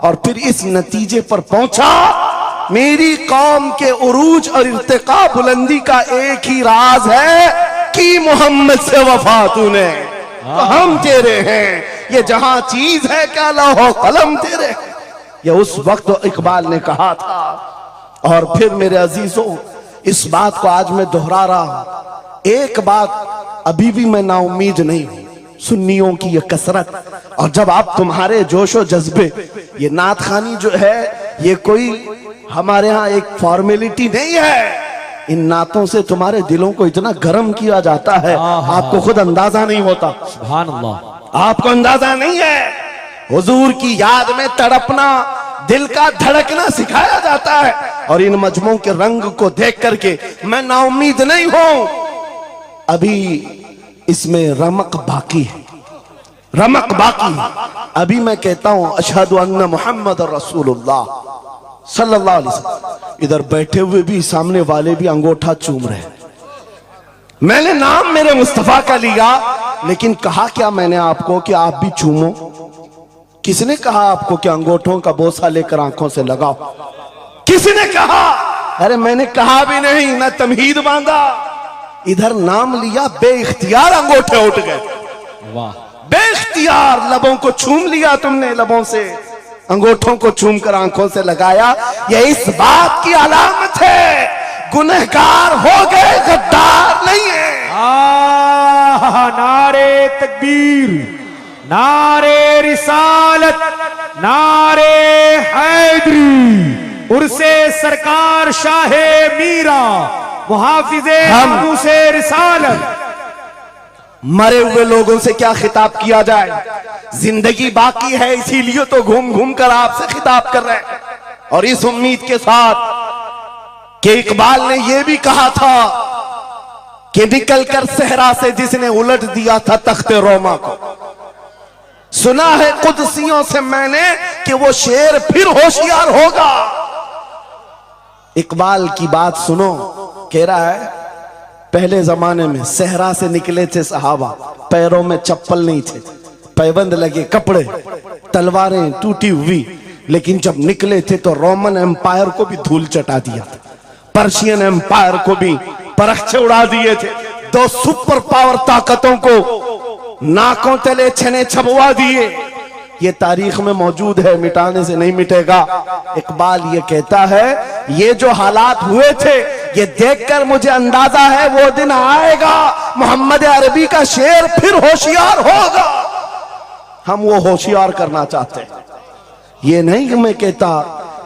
और फिर इस नतीजे पर पहुंचा, मेरी कौम के उरूज और इर्तिका बुलंदी का एक ही राज है कि मोहम्मद से वफा तूने, तो हम तेरे हैं, ये जहां चीज है क्या लौहो कलम तेरे। ये उस वक्त इकबाल ने कहा था। और फिर मेरे अजीजों, इस बात को आज मैं दोहरा रहा हूं, एक बात अभी भी मैं नाउम्मीद नहीं हूं, सुन्नियों की ये कसरत, और जब आप तुम्हारे जोशो जज्बे, ये नात खानी जो है ये कोई हमारे यहाँ एक फॉर्मेलिटी नहीं है, इन नातों से तुम्हारे दिलों को इतना गर्म किया जाता है आपको खुद अंदाजा नहीं होता। सुभान अल्लाह, आपको अंदाजा नहीं है। हुजूर की याद में तड़पना, दिल का धड़कना सिखाया जाता है, और इन मजमों के रंग को देख करके मैं नाउम्मीद नहीं हूं। अभी इसमें रमक बाकी है, रमक बाकी है। अभी मैं कहता हूं अशहदु अन्ना मुहम्मद रसूलुल्लाह सल्लल्लाहु अलैहि वसल्लम, इधर बैठे हुए भी सामने वाले भी अंगूठा चूम रहे हैं। मैंने नाम मेरे मुस्तफा का लिया, लेकिन कहा क्या मैंने आपको कि आप भी चूमो? किसने कहा आपको कि अंगूठों का बोसा लेकर आंखों से लगाओ? किसने कहा? अरे मैंने कहा भी नहीं, ना तमहीद बांधा, इधर नाम लिया, बेइख्तियार अंगूठे उठ गए। वाह, बेइख्तियार लबों को चूम लिया तुमने, लबों से अंगूठों को चूम कर आंखों से लगाया। यह इस बात की अलामत है गुनहगार हो गए, गद्दार नहीं है। नारे तकबीर, नारे रिसालत, नारे हैदरी, उर्से सरकार शाहे मीरा, मुहाफिजे हमसे रिसालत। मरे हुए लोगों से क्या खिताब किया जाए? जिंदगी बाकी है, इसीलिए तो घूम घूम कर आपसे खिताब कर रहे हैं, और इस उम्मीद के साथ कि इकबाल ने यह भी कहा था कि निकलकर सहरा से जिसने उलट दिया था तख्ते रोमा को, सुना है कुदसियों से मैंने कि वो शेर फिर होशियार होगा। इकबाल की बात सुनो, कह रहा है पहले जमाने में सहरा से निकले थे सहाबा, पैरों में चप्पल नहीं थे, पैबंद लगे कपड़े, तलवारें टूटी हुई, लेकिन जब निकले थे तो रोमन एम्पायर को भी धूल चटा दिया था, पर्शियन एम्पायर को भी परखचे उड़ा दिए थे, दो सुपर पावर ताकतों को नाकों तले छने छबवा दिए। ये तारीख में मौजूद है, मिटाने से नहीं मिटेगा। इकबाल ये कहता है ये जो हालात हुए थे, ये देखकर मुझे अंदाजा है वो दिन आएगा मोहम्मद अरबी का शेर फिर होशियार होगा। हम वो होशियार करना चाहते हैं। ये नहीं कि मैं कहता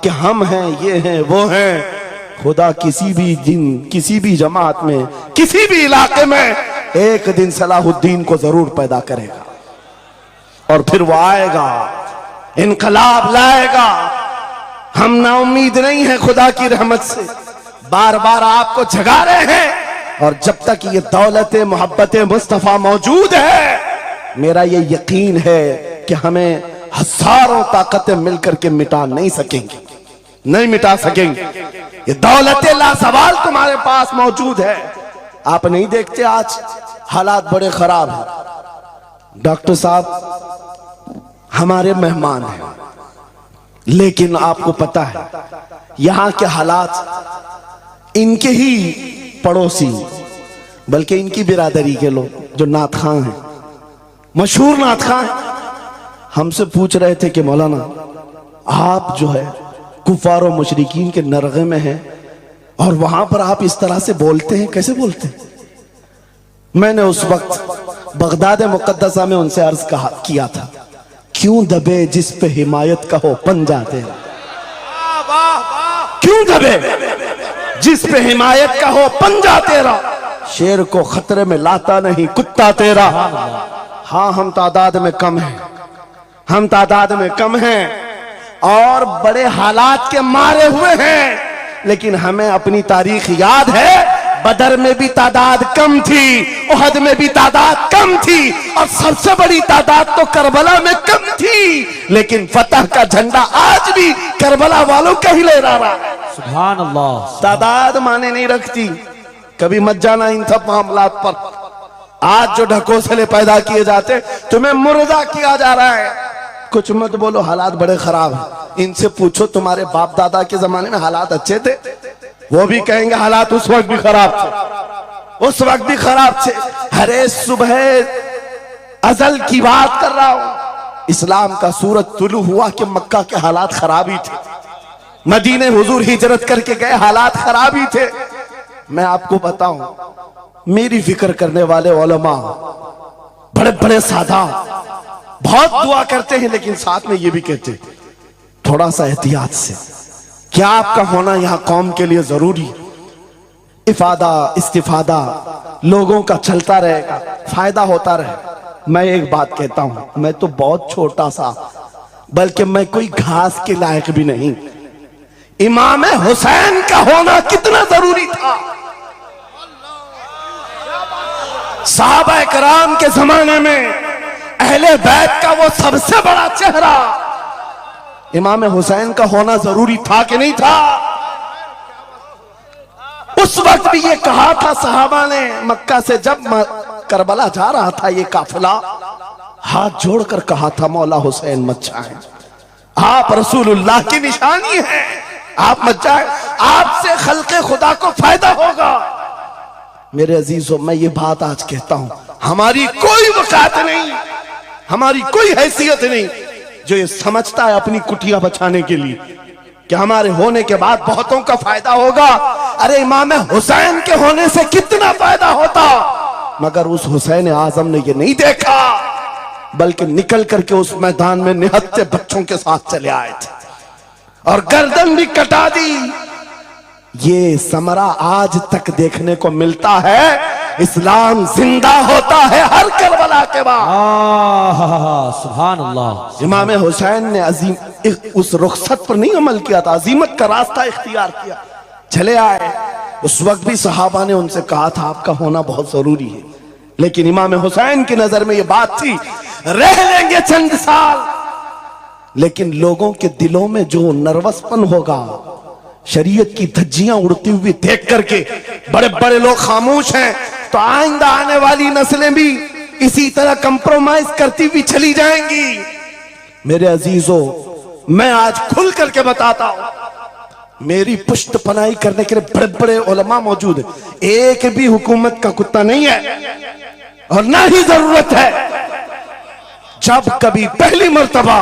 कि हम हैं, ये हैं, वो हैं। खुदा किसी भी दिन, किसी भी जमात में, किसी भी इलाके में एक दिन सलाहुद्दीन को जरूर पैदा करेगा, और फिर वो आएगा, इनकलाब लाएगा। हम नाउम्मीद नहीं है खुदा की रहमत से, बार बार आपको जगा रहे हैं, और जब तक ये दौलत मोहब्बत मुस्तफा मौजूद है, मेरा ये यकीन है कि हमें हजारों ताकतें मिलकर के मिटा नहीं सकेंगी, नहीं मिटा सकेंगे। ये दौलत लासवाल तुम्हारे पास मौजूद है। आप नहीं देखते आज हालात बड़े खराब हैं। डॉक्टर साहब हमारे मेहमान हैं, लेकिन आपको पता है यहां के हालात इनके ही पड़ोसी, बल्कि इनकी बिरादरी के लोग जो नात खां हैं, मशहूर नात खां, हमसे पूछ रहे थे कि मौलाना आप जो है कुफार और मुशरिकीन के नरगे में हैं, और वहां पर आप इस तरह से बोलते हैं, कैसे बोलते हैं? मैंने उस वक्त बगदाद मुकद्दसा में उनसे अर्ज किया था, क्यों दबे जिस पे हिमायत का हो पंजा तेरा, क्यों दबे जिस पे हिमायत का हो पंजा तेरा, शेर को खतरे में लाता नहीं कुत्ता तेरा। हाँ, हम तादाद में कम हैं, हम तादाद में कम हैं, और बड़े हालात के मारे हुए हैं, लेकिन हमें अपनी तारीख याद है। बदर में भी तादाद कम थी, उहद में भी तादाद कम थी, और सबसे बड़ी तादाद तो करबला में कम थी, लेकिन फतह का झंडा आज भी करबला वालों का ही लहरा रहा है। सुभान अल्लाह। तादाद माने नहीं रखती, कभी मत जाना इन सब मामलात पर। आज जो ढकोसले पैदा किए जाते, तुम्हें मुर्दा किया जा रहा है। कुछ मत बोलो, हालात बड़े खराब हैं। इनसे पूछो तुम्हारे बाप दादा के जमाने में हालात अच्छे थे? वो भी कहेंगे हालात उस वक्त भी खराब थे, उस वक्त भी खराब थे। अरे सुबह अजल की बात कर रहा हूं, इस्लाम का सूरज तुलू हुआ कि मक्का के हालात खराब ही थे, मदीने हुजूर हिजरत करके गए, हालात खराब ही थे। मैं आपको बताऊं, मेरी फिक्र करने वाले उलमा बड़े बड़े सादा बहुत दुआ करते हैं, लेकिन साथ में ये भी कहते हैं थोड़ा सा एहतियात से, क्या आपका होना यहां कौम के लिए जरूरी, इफादा इस्तिफादा लोगों का चलता रहेगा, फायदा होता रहे। मैं एक बात कहता हूं, मैं तो बहुत छोटा सा, बल्कि मैं कोई घास के लायक भी नहीं, इमाम हुसैन का होना कितना जरूरी था। सहाबा कराम के जमाने में अहले बैत का वो सबसे बड़ा चेहरा इमाम हुसैन का होना जरूरी था कि नहीं था? उस वक्त भी ये कहा था सहाबा ने, मक्का से जब करबला जा रहा था ये काफिला, हाथ जोड़कर कहा था मौला हुसैन मत जाएं, आप रसूलुल्लाह की निशानी है, आप मत जाएं, आपसे खल्के खुदा को फायदा होगा। मेरे अजीजों, मैं ये बात आज कहता हूं, हमारी कोई वकात नहीं, हमारी कोई हैसियत नहीं जो ये समझता है अपनी कुटिया बचाने के लिए कि हमारे होने के बाद बहुतों का फायदा होगा। अरे इमाम हुसैन के होने से कितना फायदा होता, मगर उस हुसैन आजम ने ये नहीं देखा, बल्कि निकल करके उस मैदान में निहत्ते बच्चों के साथ चले आए थे और गर्दन भी कटा दी। ये समरा आज तक देखने को मिलता है। इस्लाम जिंदा होता है हर करबला के बाद। सुभान अल्लाह। इमाम हुसैन ने अजीम उस रुखसत पर नहीं अमल किया था, अजीमत का रास्ता इख्तियार किया, चले आए। उस वक्त भी सहाबा ने उनसे कहा था आपका होना बहुत जरूरी है, लेकिन इमाम हुसैन की नजर में ये बात थी रह लेंगे चंद साल, लेकिन लोगों के दिलों में जो नर्वसपन होगा, शरीयत की धज्जियां उड़ती हुई देख करके बड़े बड़े लोग खामोश हैं, तो आइंदा आने वाली नस्लें भी इसी तरह कंप्रोमाइज करती हुई चली जाएंगी। मेरे अजीजों, मैं आज खुल करके बताता हूं, मेरी पुष्ट पनाही करने के लिए बड़े बड़े उलमा मौजूद है, एक भी हुकूमत का कुत्ता नहीं है और ना ही जरूरत है। जब कभी पहली मर्तबा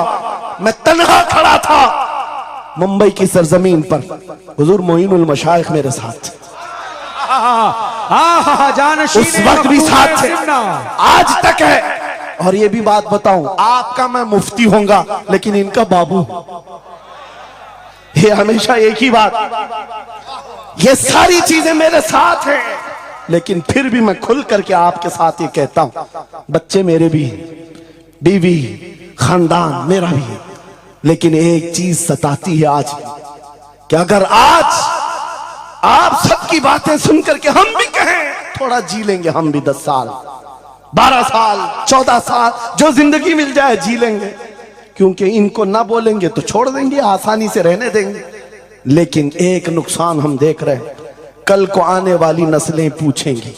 मैं तन्हा खड़ा था मुंबई की सरजमीन पर, हुजूर मोइनुल मशाइख मेरे साथ, उस वक्त भी साथ थे, आज तक है। और ये भी बात बताऊं, आपका मैं मुफ्ती होऊंगा लेकिन इनका बाबू, ये हमेशा एक ही बात, ये सारी चीजें मेरे साथ हैं, लेकिन फिर भी मैं खुल करके आपके साथ ये कहता हूं, बच्चे मेरे भी हैं, बीवी खानदान मेरा भी है, लेकिन एक चीज सताती है आज कि अगर आज आप सबकी बातें सुनकर के हम भी कहें थोड़ा जी लेंगे, हम भी 10 साल 12 साल 14 साल जो जिंदगी मिल जाए जी लेंगे, क्योंकि इनको ना बोलेंगे तो छोड़ देंगे, आसानी से रहने देंगे। लेकिन एक नुकसान हम देख रहे हैं, कल को आने वाली नस्लें पूछेंगी,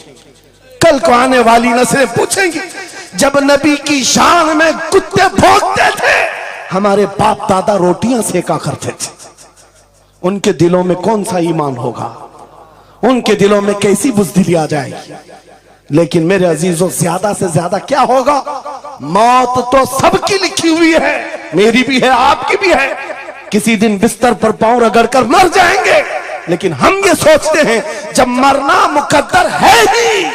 कल को आने वाली नस्लें पूछेंगी, जब नबी की शान में कुत्ते भौंकते थे, हमारे बाप दादा रोटियां सेका करते थे, उनके दिलों में कौन सा ईमान होगा, उनके दिलों में कैसी बुज़दिली आ जाएगी। लेकिन मेरे अजीजों, ज्यादा से ज्यादा क्या होगा, मौत तो सबकी लिखी हुई है, मेरी भी है, आपकी भी है, किसी दिन बिस्तर पर पांव रगड़कर मर जाएंगे। लेकिन हम ये सोचते हैं जब मरना मुकद्दर है ही,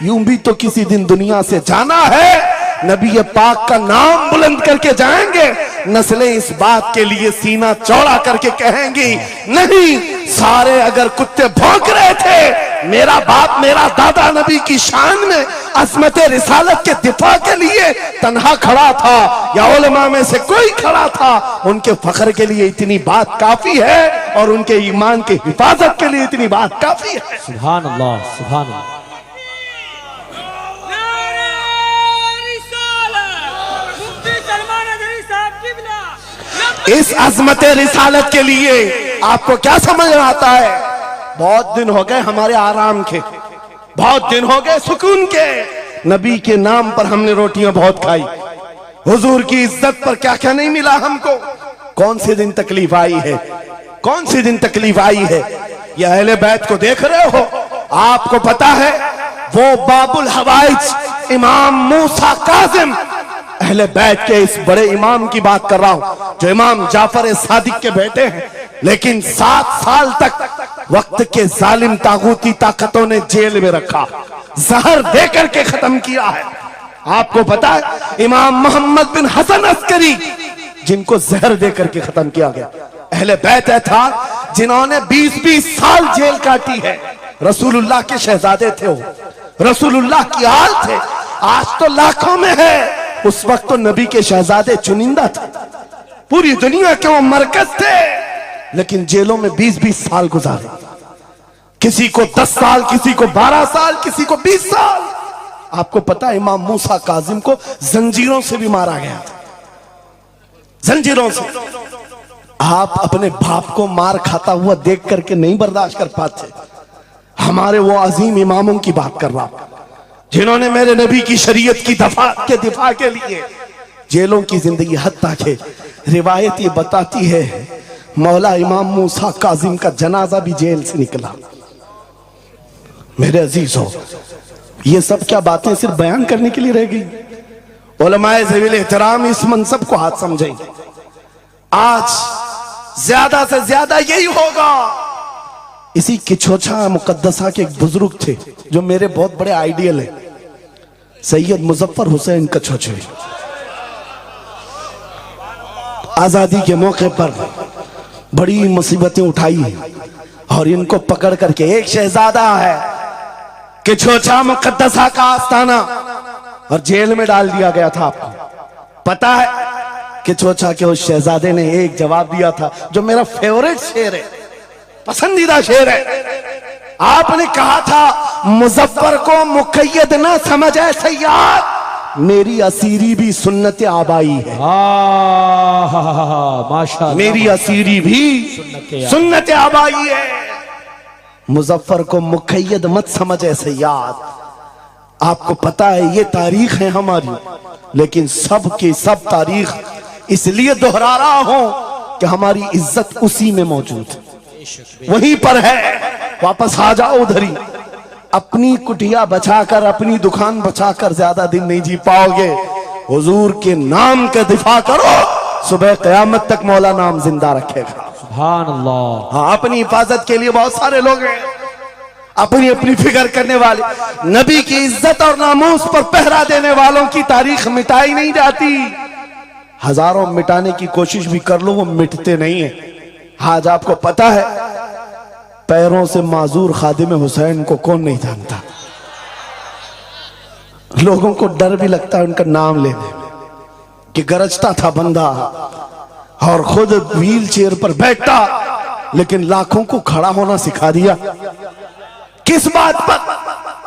यूं भी तो किसी दिन दुनिया से जाना है, नबी पाक का नाम बुलंद करके जाएंगे, नस्लें इस बात के लिए सीना चौड़ा करके कहेंगी, नहीं, सारे अगर कुत्ते भौंक रहे थे, मेरा बाप मेरा दादा नबी की शान में अज़मत रिसालत के दिफा के लिए तन्हा खड़ा था या उलमा में से कोई खड़ा था, उनके फख्र के लिए इतनी बात काफी है और उनके ईमान की हिफाजत के लिए इतनी बात काफी है। सुभान अल्लाह, सुभान अल्लाह। इस अज़मत रिसालत के लिए आपको क्या समझ में आता है, बहुत दिन हो गए हमारे आराम के, बहुत दिन हो गए सुकून के, नबी के नाम पर हमने रोटियां बहुत खाई, हुजूर की इज्जत पर क्या क्या नहीं मिला हमको। कौन से दिन तकलीफ आई है, कौन से दिन तकलीफ आई है। ये अहले बैत को देख रहे हो, आपको पता है वो बाबुल हवाइज इमाम मूसा काजिम, अहले बैत के इस बड़े इमाम की बात कर रहा हूं जो इमाम जाफर सादिक के बेटे हैं, लेकिन 7 साल तक वक्त के जालिम तागूती ताकतों ने जेल में रखा, जहर देकर के खत्म किया है। आपको पता है इमाम मोहम्मद बिन हसन अस्करी जिनको जहर देकर के खत्म किया गया। अहले बैत था जिन्होंने 20-20 साल जेल काटी है। रसूलुल्लाह के शहजादे थे वो, रसूलुल्लाह की आल थे। आज तो लाखों में है, उस वक्त तो नबी के शहजादे चुनिंदा थे, पूरी दुनिया के वो मरकज थे, लेकिन जेलों में 20-20 साल गुजारे। किसी को 10 साल, किसी को 12 साल, किसी को 20 साल। आपको पता है इमाम मूसा काजिम को जंजीरों से भी मारा गया था, जंजीरों से। आप अपने बाप को मार खाता हुआ देख करके नहीं बर्दाश्त कर पाते। हमारे वो अजीम इमामों की बात कर रहा हूं जिन्होंने मेरे नबी की शरीयत की दिफा के लिए जेलों की जिंदगी, हत्ता के रिवायत ये बताती है मौला इमाम मूसा काजिम का जनाजा भी जेल से निकला। मेरे अजीजों, ये सब क्या बातें सिर्फ बयान करने के लिए रह गई। उलमाए ज़वील एहतराम इस मनसब को हाथ समझेंगे। आज ज्यादा से ज्यादा यही होगा। इसी किछोछा मुकद्दसा के एक बुजुर्ग थे जो मेरे बहुत बड़े आइडियल है, सैयद मुजफ्फर हुसैन कछोछवी। आजादी के मौके पर बड़ी मुसीबतें उठाई और इनको पकड़ करके, एक शहजादा है किछोछा मुकद्दसा का आस्ताना, और जेल में डाल दिया गया था। आपको पता है किछोछा के उस शहजादे ने एक जवाब दिया था जो मेरा फेवरेट शेर है, पसंदीदा शेर है। आपने कहा था मुजफ्फर को मुकय्यद ना समझ ऐ सय्याद, मेरी असीरी भी सुन्नत आबाई है। माशाअल्लाह, मेरी असीरी भी सुन्नत आबाई है। मुजफ्फर को मुकय्यद मत समझ ऐ सय्याद। आपको पता है ये तारीख है हमारी, लेकिन सब की सब तारीख इसलिए दोहरा रहा हूं कि हमारी इज्जत उसी में मौजूद है, वहीं पर है। वापस आ जाओ उधर ही। अपनी कुटिया बचाकर, अपनी दुकान बचाकर ज्यादा दिन नहीं जी पाओगे। हुजूर के नाम का दिफा करो, सुबह कयामत तक मौला नाम जिंदा रखेगा। सुभान अल्लाह। हाँ, अपनी हिफाजत के लिए बहुत सारे लोग हैं, अपनी अपनी फिक्र करने वाले। नबी की इज्जत और नामूस पर पहरा देने वालों की तारीख मिटाई नहीं जाती। हजारों मिटाने की कोशिश भी कर लो, वो मिटते नहीं है। आज आपको पता है पैरों से माजूर खादिम हुसैन को कौन नहीं जानता। लोगों को डर भी लगता है उनका नाम लेने में कि गरजता था बंदा और खुद व्हील चेयर पर बैठता, लेकिन लाखों को खड़ा होना सिखा दिया। किस बात पर?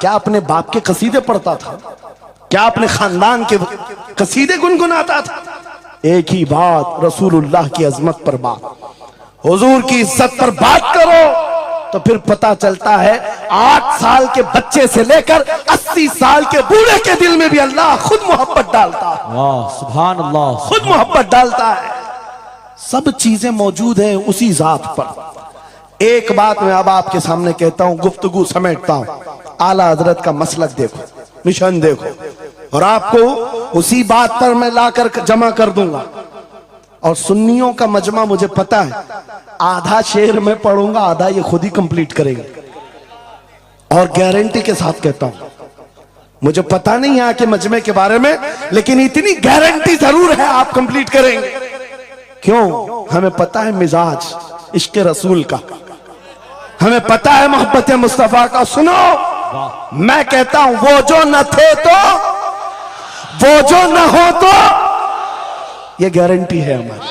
क्या अपने बाप के कसीदे पढ़ता था? क्या अपने खानदान के कसीदे गुनगुनाता था? एक ही बात, रसूलुल्लाह की अजमत पर बात, हुजूर की इज्जत पर बात करो तो फिर पता चलता है 8 साल के बच्चे से लेकर 80 साल के बूढ़े के दिल में भी अल्लाह खुद मोहब्बत डालता है। वाह, सुभान अल्लाह, खुद मोहब्बत डालता है। सब चीजें मौजूद हैं उसी जात पर। एक बात मैं अब आपके सामने कहता हूं, गुफ्तगू समेटता हूं। आला हजरत का मसलक देखो, मिशन देखो, और आपको उसी बात पर मैं लाकर जमा कर दूंगा। और सुन्नियों का मजमा मुझे पता है, आधा शेर मैं पढ़ूंगा, आधा ये खुद ही कंप्लीट करेंगे, और गारंटी के साथ कहता हूं। मुझे पता नहीं यहाँ के मजमे के बारे में, लेकिन इतनी गारंटी जरूर है आप कंप्लीट करेंगे। क्यों? हमें पता है मिजाज इश्क रसूल का, हमें पता है मोहब्बत मुस्तफा का। सुनो, मैं कहता हूं वो जो न थे तो, वो जो न हो तो, ये गारंटी है हमारी,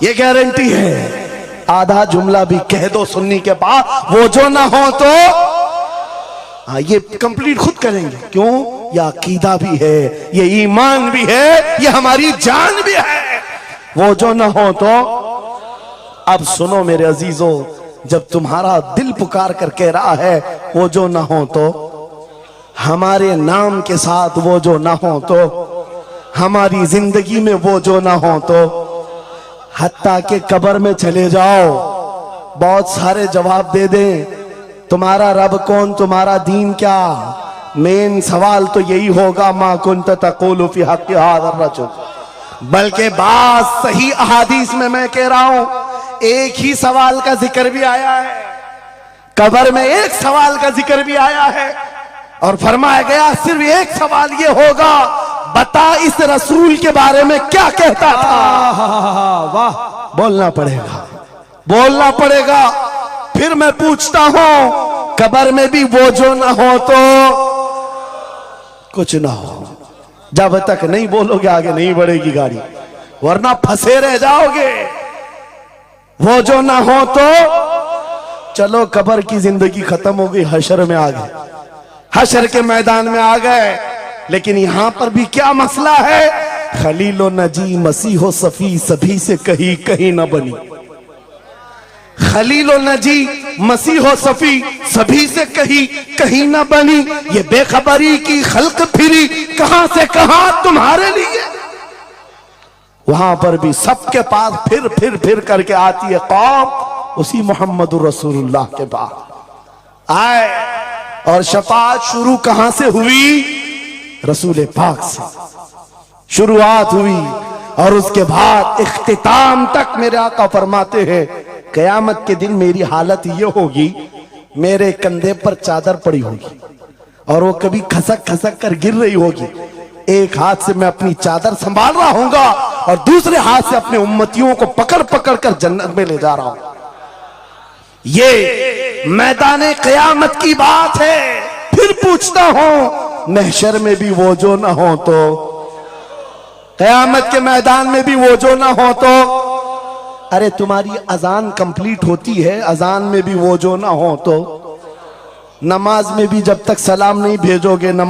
ये गारंटी है। आधा जुमला भी कह दो सुन्नी के बाद, वो जो ना हो तो, हाँ ये कंप्लीट खुद करेंगे। क्यों? ये अकीदा भी है, ये ईमान भी है, ये हमारी जान भी है। वो जो ना हो तो। अब सुनो मेरे अजीजों, जब तुम्हारा दिल पुकार कर कह रहा है वो जो ना हो तो, हमारे नाम के साथ वो जो ना हो तो, हमारी जिंदगी में वो जो ना हो तो, हत्ता के कब्र में चले जाओ बहुत सारे जवाब दे दें, तुम्हारा रब कौन, तुम्हारा दीन क्या, मेन सवाल तो यही होगा मा कुंत तक़ूलु फी हक़्क़ि हाज़ा रजुल। बल्कि बात सही अहादीस में मैं कह रहा हूं एक ही सवाल का जिक्र भी आया है, कब्र में एक सवाल का जिक्र भी आया है और फरमाया गया सिर्फ एक सवाल ये होगा, बता इस रसूल के बारे में क्या कहता था। वाह, बोलना पड़ेगा, बोलना पड़ेगा। फिर मैं पूछता हूं कब्र में भी वो जो ना हो तो कुछ ना हो। जब तक नहीं बोलोगे आगे नहीं बढ़ेगी गाड़ी, वरना फंसे रह जाओगे। वो जो ना हो तो चलो कब्र की जिंदगी खत्म हो गई, हशर में आ गए, हशर के मैदान में आ गए। लेकिन यहां पर भी क्या मसला है, खलीलो नजी मसीहो सफी सभी से कहीं कहीं न बनी। खलीलो नजी मसीहो सफी सभी से कहीं कहीं न बनी, ये बेखबरी की खल्क फिरी कहां से कहां तुम्हारे लिए। वहां पर भी सबके पास फिर करके आती है कौम उसी मोहम्मद रसूलुल्लाह के पास आए। और शफाअत शुरू कहां से हुई, रसूल पाक से शुरुआत हुई और उसके बाद इख्तिताम तक मेरे आका फरमाते हैं कयामत के दिन मेरी हालत ये होगी, मेरे कंधे पर चादर पड़ी होगी और वो कभी खसक खसक कर गिर रही होगी। एक हाथ से मैं अपनी चादर संभाल रहा हूंगा और दूसरे हाथ से अपने उम्मतियों को पकड़ पकड़ कर जन्नत में ले जा रहा हूं। ये मैदान कयामत की बात है। फिर पूछता हूं महशर में भी वो जो ना हो तो, कयामत के मैदान में भी वो जो ना हो तो, अरे तुम्हारी अजान कंप्लीट होती है, अजान में भी वो जो ना हो तो, नमाज में भी जब तक सलाम नहीं भेजोगे